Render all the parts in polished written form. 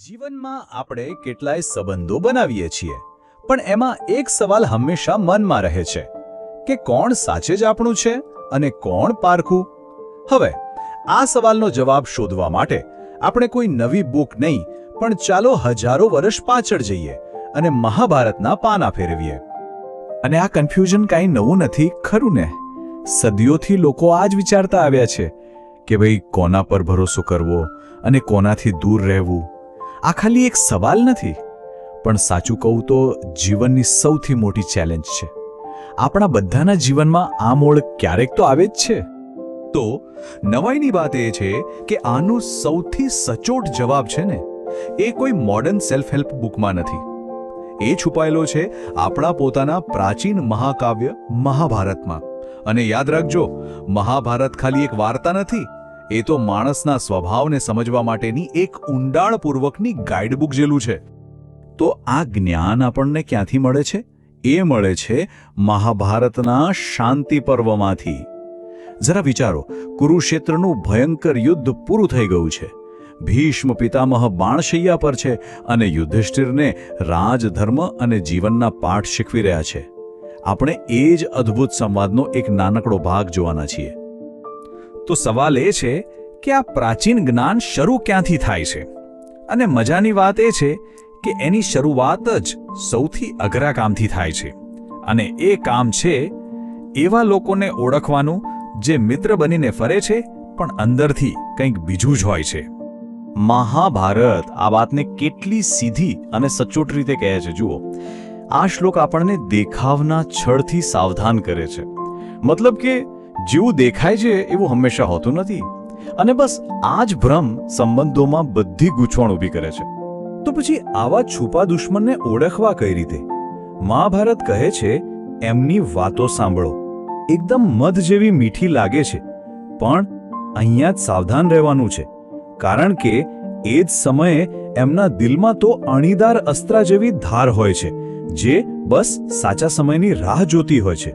જીવનમાં આપણે કેટલાય સંબંધો બનાવીએ છીએ, પણ એમાં એક સવાલ હંમેશા મનમાં રહે છે કે કોણ સાચે જ આપણું છે અને કોણ પારખું. હવે આ સવાલનો જવાબ શોધવા માટે આપણે કોઈ નવી બુક નહીં, પણ ચાલો હજારો વર્ષ પાછળ જઈએ અને મહાભારતના પાના ફેરવીએ. અને આ કન્ફ્યુઝન કાંઈ નવું નથી, ખરું ને? સદીઓથી લોકો આ જ વિચારતા આવ્યા છે કે ભાઈ કોના પર ભરોસો કરવો અને કોનાથી દૂર રહેવું. આ ખાલી એક સવાલ નથી, પણ સાચું કહું તો જીવનની સૌથી મોટી ચેલેન્જ છે. આપણા બધાના જીવનમાં આ મોડ ક્યારેક તો આવે જ છે. તો નવાઈની વાત એ છે કે આનો સૌથી સચોટ જવાબ છે ને, એ કોઈ મોડર્ન સેલ્ફ હેલ્પ બુકમાં નથી. એ છુપાયેલો છે આપણા પોતાના પ્રાચીન મહાકાવ્ય મહાભારતમાં. અને યાદ રાખજો, મહાભારત ખાલી એક વાર્તા નથી, એ તો માણસના સ્વભાવને સમજવા માટેની એક ઊંડાણપૂર્વકની ગાઈડબુક જેવું છે. તો આ જ્ઞાન આપણને ક્યાંથી મળે છે? એ મળે છે મહાભારતના શાંતિ પર્વમાંથી. જરા વિચારો, કુરુક્ષેત્રનું ભયંકર યુદ્ધ પૂરું થઈ ગયું છે. ભીષ્મ પિતામહ બાણશૈયા પર છે અને યુધિષ્ઠિરને રાજધર્મ અને જીવનના પાઠ શીખવી રહ્યા છે. આપણે એ જ અદ્ભુત સંવાદનો એક નાનકડો ભાગ જોવાના છીએ. તો સવાલ એ છે કે આ પ્રાચીન જ્ઞાન શરૂ ક્યાંથી થાય છે? અને મજાની વાત એ છે કે એની શરૂઆત જ સૌથી અઘરા કામથી થાય છે. અને એ કામ છે એવા લોકોને ઓળખવાનું જે મિત્ર બનીને ફરે છે પણ અંદરથી કંઈક બીજું જ હોય છે. મહાભારત આ વાતને કેટલી સીધી અને સચોટ રીતે કહે છે, જુઓ. આ શ્લોક આપણને દેખાવના છળથી સાવધાન કરે છે. મતલબ કે જેવું દેખાય છે એવું હંમેશા હોતું નથી. અને બસ આ જ ભ્રમ સંબંધોમાં બધી ગૂંચવણ ઊભી કરે છે. તો પછી આવા છુપા દુશ્મનને ઓળખવા કઈ રીતે? મહાભારત કહે છે એમની વાતો સાંભળો. એકદમ મધ જેવી મીઠી લાગે છે, પણ અહીંયા જ સાવધાન રહેવાનું છે, કારણ કે એ જ સમયે એમના દિલમાં તો અણીદાર અસ્ત્ર જેવી ધાર હોય છે, જે બસ સાચા સમયની રાહ જોતી હોય છે.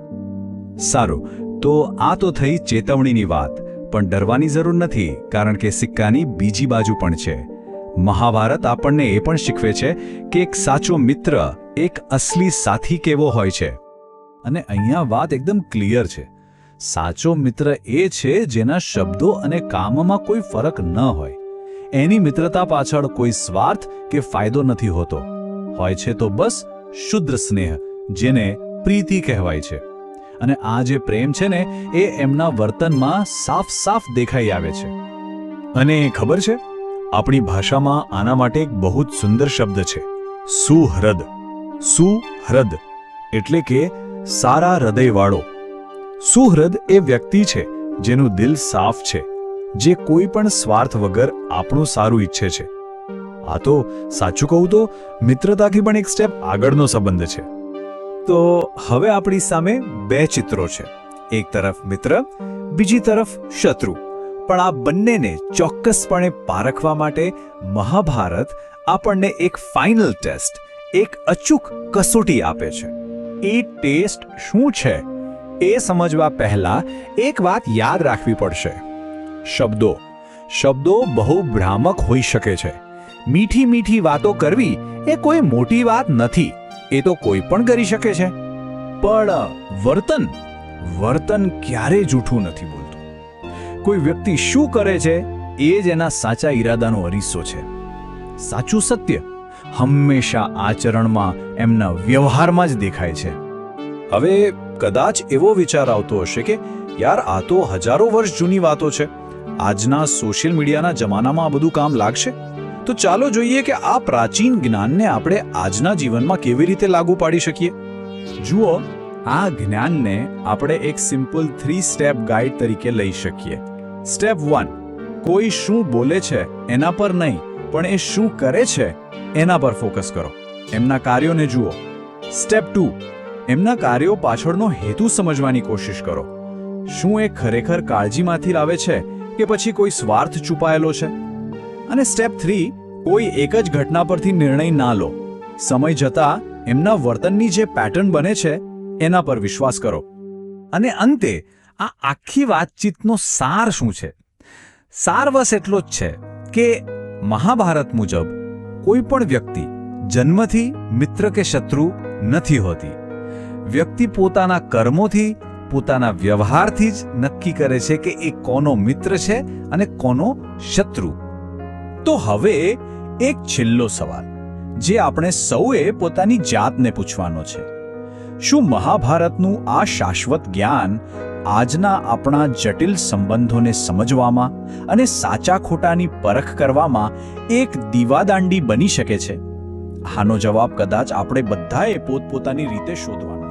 સારું, તો આ તો થઈ ચેતવણીની વાત, પણ ડરવાની જરૂર નથી, કારણ કે સિક્કાની બીજી બાજુ પણ છે. મહાભારત આપણને એ પણ શીખવે છે કે એક સાચો મિત્ર, એક અસલી સાથી કેવો હોય છે. અને અહીંયા વાત એકદમ ક્લિયર છે. સાચો મિત્ર એ છે જેના શબ્દો અને કામમાં કોઈ ફરક ન હોય. એની મિત્રતા પાછળ કોઈ સ્વાર્થ કે ફાયદો નથી હોતો. હોય છે તો બસ શુદ્ધ સ્નેહ, જેને પ્રીતિ કહેવાય છે. અને આ જે પ્રેમ છે ને, એ એમના વર્તનમાં સાફ સાફ દેખાઈ આવે છે. અને ખબર છે, આપણી ભાષામાં આના માટે એક બહુ જ સુંદર શબ્દ છે, સુહૃદ. સુહૃદ એટલે કે સારા હૃદયવાળો. સુહૃદ એ વ્યક્તિ છે જેનું દિલ સાફ છે, જે કોઈ પણ સ્વાર્થ વગર આપણું સારું ઈચ્છે છે. આ તો સાચું કહું તો મિત્રતાથી પણ એક સ્ટેપ આગળનો સંબંધ છે. તો હવે આપણી સામે બે ચિત્રો છે. એક તરફ મિત્ર, બીજી તરફ શત્રુ. પણ આ બંનેને ચોક્કસપણે પારખવા માટે મહાભારત આપણને એક ફાઇનલ ટેસ્ટ, એક અચૂક કસોટી આપે છે. એ ટેસ્ટ શું છે એ સમજવા પહેલા એક વાત યાદ રાખવી પડશે. શબ્દો બહુ ભ્રામક હોઈ શકે છે. મીઠી મીઠી વાતો કરવી એ કોઈ મોટી વાત નથી, એ તો કોઈ પણ કરી શકે છે. પણ વર્તન ક્યારેય જૂઠું નથી બોલતું. કોઈ વ્યક્તિ શું કરે છે એ જ એના સાચા ઈરાદાનો અરીસો છે. સાચું સત્ય હંમેશા આચરણમાં, એમના વ્યવહારમાં જ દેખાય છે. હવે કદાચ એવો વિચાર આવતો હશે કે યાર, આ તો હજારો વર્ષ જૂની વાતો છે, આજના સોશિયલ મીડિયાના જમાનામાં આ બધું કામ લાગશે? તો ચાલો જોઈએ કે આ પ્રાચીન જ્ઞાનને આપણે આજના જીવનમાં કેવી રીતે લાગુ પાડી શકીએ. જુઓ, આ જ્ઞાનને આપણે એક સિમ્પલ 3 સ્ટેપ ગાઈડ તરીકે લઈ શકીએ. સ્ટેપ 1, કોઈ શું બોલે છે એના પર નહીં, પણ એ શું કરે છે એના પર ફોકસ કરો. એમના કાર્યોને જુઓ. સ્ટેપ 2, એમના કાર્યો પાછળનો હેતુ સમજવાની કોશિશ કરો. શું એ ખરેખર કાળજીમાંથી લાવે છે કે પછી કોઈ સ્વાર્થ છુપાયેલો છે? અને સ્ટેપ 3, કોઈ એક જ ઘટના પરથી નિર્ણય ના લો. સમય જતાં એમના વર્તનની જે પેટર્ન બને છે એના પર વિશ્વાસ કરો. અને અંતે આ આખી વાતચીતનો સાર શું છે? સાર બસ એટલો જ છે કે મહાભારત મુજબ કોઈ પણ વ્યક્તિ જન્મથી મિત્ર કે શત્રુ નથી હોતી. વ્યક્તિ પોતાના કર્મોથી, પોતાના વ્યવહારથી જ નક્કી કરે છે કે એ કોનો મિત્ર છે અને કોનો શત્રુ. તો હવે એક છેલ્લો સવાલ જે આપણે સૌએ પોતાની જાતને પૂછવાનો છે. શું મહાભારતનું આ શાશ્વત જ્ઞાન આજના આપણા જટિલ સંબંધોને સમજવામાં અને સાચા ખોટાની પરખ કરવામાં એક દીવાદાંડી બની શકે છે? આનો જવાબ કદાચ આપણે બધાએ પોતપોતાની રીતે શોધવાનો